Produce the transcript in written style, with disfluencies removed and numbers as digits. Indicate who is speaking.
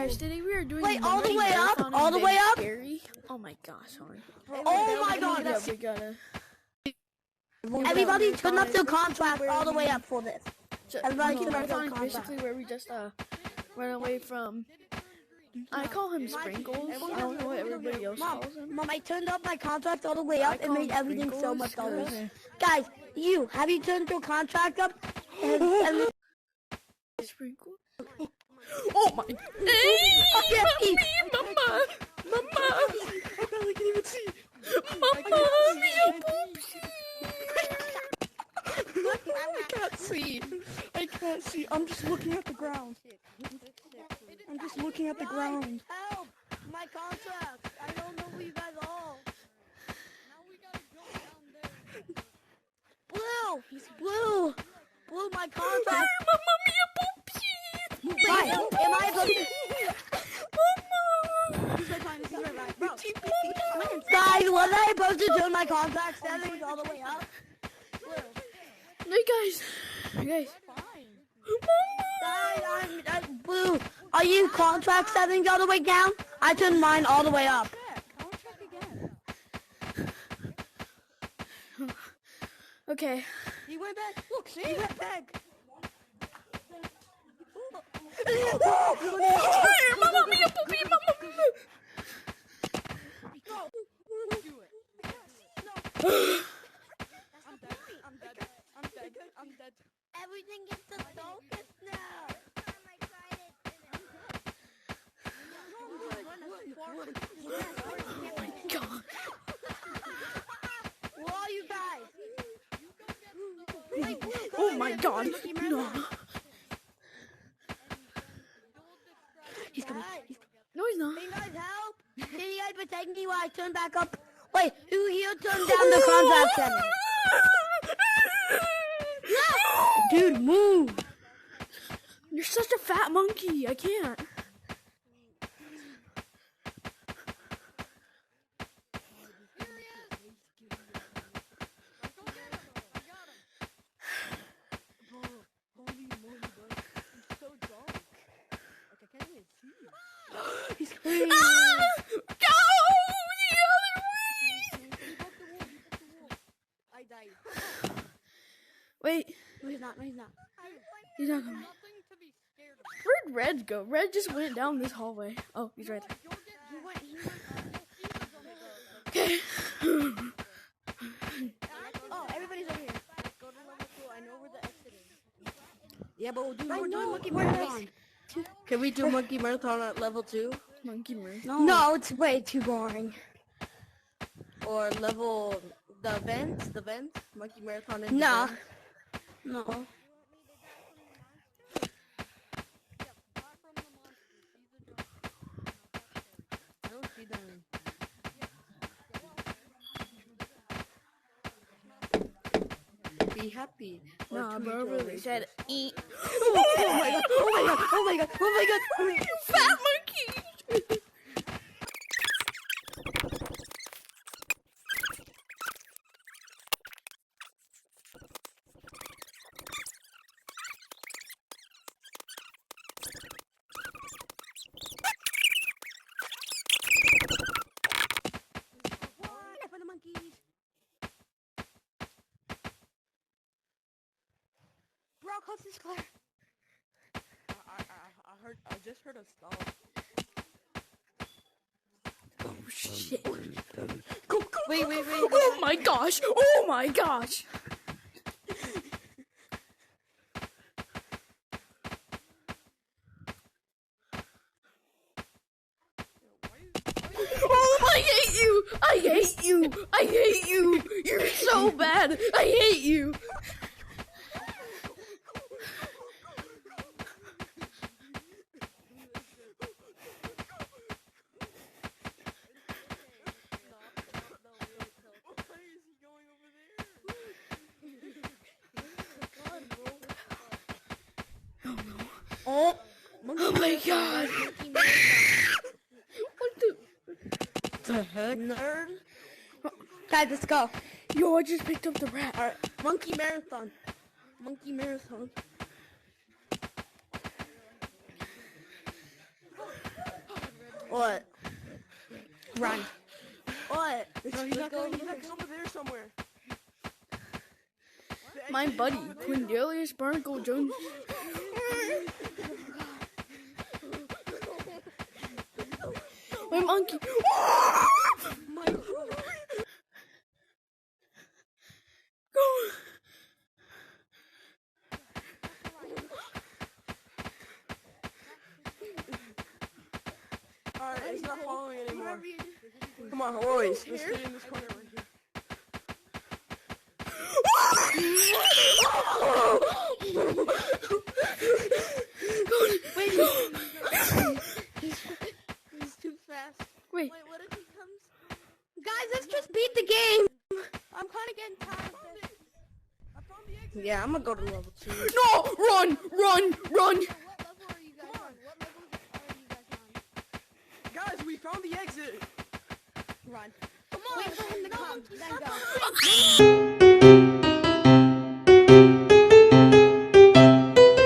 Speaker 1: guys, today we are doing
Speaker 2: all the way up, all the way up.
Speaker 1: Scary. Oh my gosh, sorry.
Speaker 2: Oh my god.
Speaker 1: Yeah, we gotta.
Speaker 2: Everybody turn up the contract all the way up for this. Everybody
Speaker 1: No,
Speaker 2: turn up the
Speaker 1: marathon is
Speaker 2: contract.
Speaker 1: basically where we just run away from. I call him Sprinkles. I don't know what everybody else calls him.
Speaker 2: Mom, I turned up my contract all the way up. It made everything so much
Speaker 1: Sprinkles,
Speaker 2: better. Guys, have you turned your contract up?
Speaker 1: Sprinkles. Oh my! Hey, mama! I barely can even see. Mama, I can't see. I'm just looking at the ground. I'm just looking at the ground.
Speaker 2: Help! My contract! I don't know where you guys are. Now we gotta go down there. Blue, my contract. Right, am I supposed to... Guys, was I supposed to turn my contract settings all the way up?
Speaker 1: Hey guys.
Speaker 2: Guys, Blue, are you contract settings all the way down? I turned mine all the way up.
Speaker 1: Okay.
Speaker 2: He went back. Look, see? He went back.
Speaker 1: Mamma mia, puppy, mamma mia.
Speaker 2: I'm dead. Everything is the focus now.
Speaker 1: Oh my god.
Speaker 2: Where are you guys?
Speaker 1: Oh my god. No. He's coming. No, he's not.
Speaker 2: Can you guys help? Can you guys protect me while I turn back up? Wait, who here turned down the contract settings? Dude, move!
Speaker 1: You're such a fat monkey. I can't. He's coming. Go the other way!
Speaker 2: I died.
Speaker 1: Wait.
Speaker 2: No, he's not.
Speaker 1: He's not coming. Where'd Red go? Red just went down this hallway. Oh, he's right there. Okay.
Speaker 2: Oh, everybody's over here. Go to level 2. I know where the exit is.
Speaker 3: Yeah, but we're doing
Speaker 2: monkey
Speaker 3: marathon. Can we do monkey marathon at level 2?
Speaker 1: Monkey Murray.
Speaker 2: No, it's way too boring.
Speaker 3: Or level the vents? Monkey marathon in
Speaker 2: Nah.
Speaker 3: the vents?
Speaker 2: No.
Speaker 3: I don't see them. Be happy.
Speaker 1: Nah, bro, really said eat.
Speaker 2: Oh my god.
Speaker 1: Fat monkey!
Speaker 2: Bro, coast is clear.
Speaker 3: I just heard a stall.
Speaker 1: Oh shit.
Speaker 3: Wait.
Speaker 1: Oh my gosh! Oh my gosh! Oh, I hate you! I hate you! I hate you! You're so bad! I hate you!
Speaker 2: Oh
Speaker 1: my god! What
Speaker 3: The heck?
Speaker 2: nerd. Guys, let's go.
Speaker 1: Yo, I just picked up the rat.
Speaker 2: Alright, monkey marathon. Monkey marathon. What?
Speaker 3: Run.
Speaker 2: What?
Speaker 3: No, he's not going.
Speaker 4: He's over there somewhere.
Speaker 1: My buddy, Quindelius Barnacle Jones. My monkey.
Speaker 4: Alright, it's not following anymore. Come on, Royce. Let's get in this corner right here.
Speaker 2: Wait, he's too fast.
Speaker 1: Wait.
Speaker 2: What if he comes? Guys, let's just beat the game. I'm kind of getting tired of this.
Speaker 4: I found the exit.
Speaker 3: Yeah, I'm gonna go to level 2.
Speaker 1: No! Run! Run! Run!
Speaker 2: What level are you guys on? What level are you guys on?
Speaker 4: Guys, we found the exit.
Speaker 3: Run.
Speaker 2: Come on. Wait for him to come. Then go.